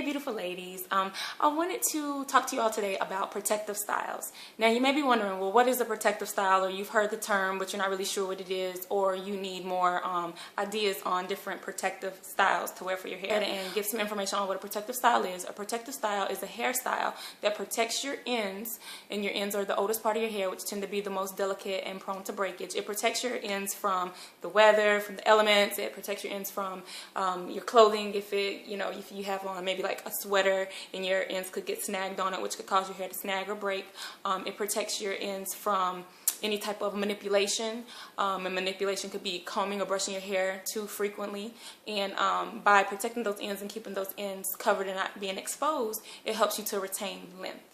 beautiful ladies. I wanted to talk to you all today about protective styles. Now you may be wondering, well, what is a protective style? Or you've heard the term but you're not really sure what it is, or you need more ideas on different protective styles to wear for your hair. And give some information on what a protective style is. A protective style is a hairstyle that protects your ends, and your ends are the oldest part of your hair, which tend to be the most delicate and prone to breakage. It protects your ends from the weather, from the elements. It protects your ends from your clothing. If you have on maybe like a sweater and your ends could get snagged on it, which could cause your hair to snag or break. It protects your ends from any type of manipulation, and manipulation could be combing or brushing your hair too frequently. And by protecting those ends and keeping those ends covered and not being exposed, it helps you to retain length.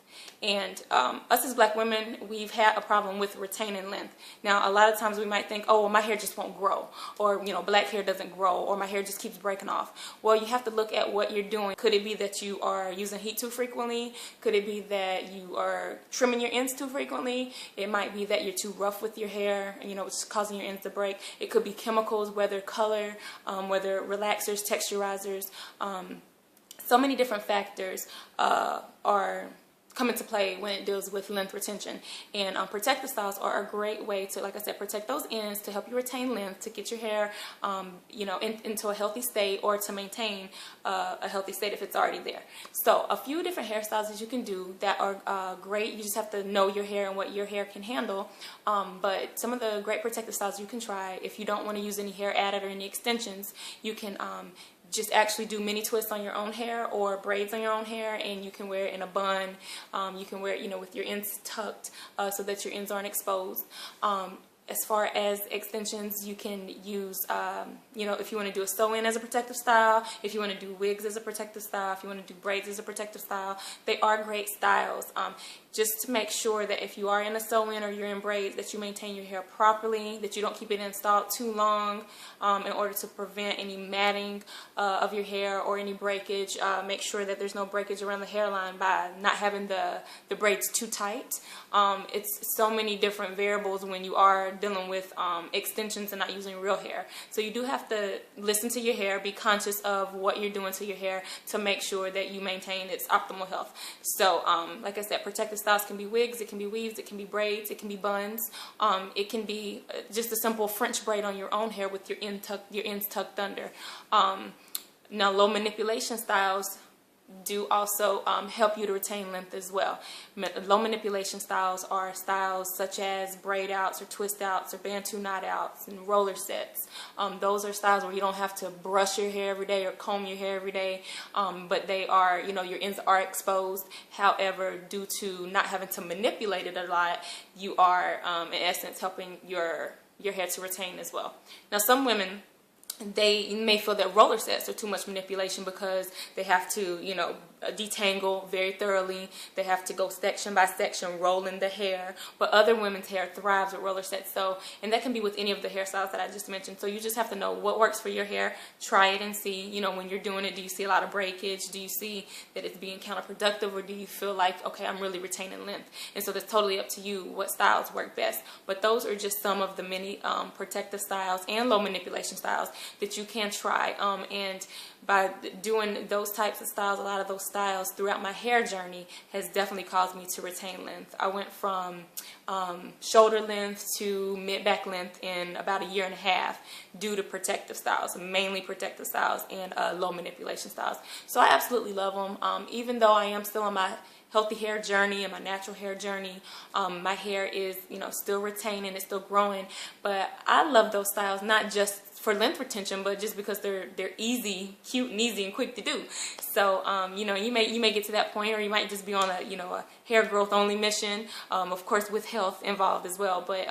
And us as black women, we've had a problem with retaining length. Now, a lot of times we might think, oh, well, my hair just won't grow, or black hair doesn't grow, or my hair just keeps breaking off. Well, you have to look at what you're doing. Could it be that you are using heat too frequently? Could it be that you are trimming your ends too frequently? It might be that you're too rough with your hair, which is causing your ends to break. It could be chemicals, whether color, whether relaxers, texturizers. So many different factors are come into play when it deals with length retention. And protective styles are a great way to, like I said, protect those ends, to help you retain length, to get your hair into a healthy state, or to maintain a healthy state if it's already there. So a few different hairstyles that you can do that are great. You just have to know your hair and what your hair can handle. But some of the great protective styles you can try, if you don't want to use any hair added or any extensions, you can just actually do mini twists on your own hair or braids on your own hair, and you can wear it in a bun. You can wear it, with your ends tucked so that your ends aren't exposed. As far as extensions, you can use, if you want to do a sew-in as a protective style, if you want to do wigs as a protective style, if you want to do braids as a protective style, they are great styles. Just to make sure that if you are in a sew-in or you're in braids, that you maintain your hair properly, that you don't keep it installed too long in order to prevent any matting of your hair or any breakage. Make sure that there's no breakage around the hairline by not having the braids too tight. It's so many different variables when you are dealing with extensions and not using real hair. So you do have to listen to your hair, be conscious of what you're doing to your hair to make sure that you maintain its optimal health. So like I said, protective styles can be wigs, it can be weaves, it can be braids, it can be buns. It can be just a simple French braid on your own hair with your ends tucked under. Now, low manipulation styles do also help you to retain length as well. Low manipulation styles are styles such as braid outs or twist outs or bantu knot outs and roller sets. Those are styles where you don't have to brush your hair every day or comb your hair every day, but they are, your ends are exposed. However, due to not having to manipulate it a lot, you are in essence helping your hair to retain as well. Now, some women, they may feel that roller sets are too much manipulation because they have to, detangle very thoroughly. They have to go section by section, rolling the hair. But other women's hair thrives with roller sets. And that can be with any of the hairstyles that I just mentioned. So you just have to know what works for your hair. Try it and see, when you're doing it, do you see a lot of breakage? Do you see that it's being counterproductive? Or do you feel like, okay, I'm really retaining length? And so that's totally up to you what styles work best. But those are just some of the many protective styles and low manipulation styles that you can try. And by doing those types of styles, a lot of those styles throughout my hair journey has definitely caused me to retain length. I went from shoulder length to mid-back length in about a year and a half due to protective styles, mainly protective styles and low manipulation styles. So I absolutely love them. Even though I am still on my healthy hair journey and my natural hair journey, my hair is still retaining, it's still growing, but I love those styles not just for length retention, but just because they're easy, cute, and easy and quick to do. So you may get to that point, or you might just be on a hair growth only mission, of course with health involved as well. But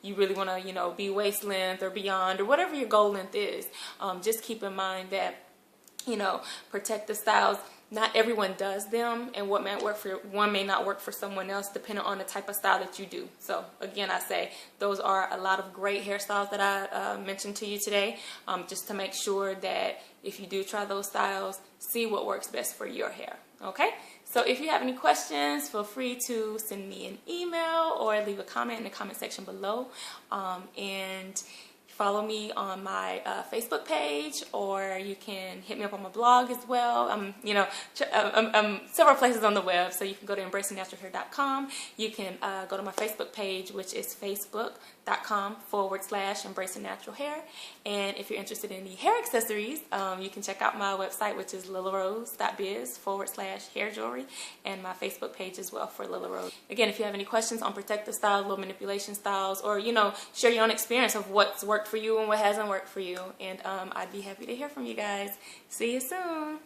you really want to be waist length or beyond, or whatever your goal length is. Just keep in mind that protective styles, not everyone does them, and what might work for one may not work for someone else depending on the type of style that you do. So again, I say those are a lot of great hairstyles that I mentioned to you today, just to make sure that if you do try those styles, see what works best for your hair. Okay? So if you have any questions, feel free to send me an email or leave a comment in the comment section below. And follow me on my Facebook page, or you can hit me up on my blog as well. Several places on the web, so you can go to embracingnaturalhair.com. You can go to my Facebook page, which is facebook.com/embracingnaturalhair. And if you're interested in any hair accessories, you can check out my website, which is lillarose.biz/hair jewelry, and my Facebook page as well for Lilla Rose. Again, if you have any questions on protective styles, low manipulation styles, or share your own experience of what's worked for you and what hasn't worked for you, and I'd be happy to hear from you guys. See you soon.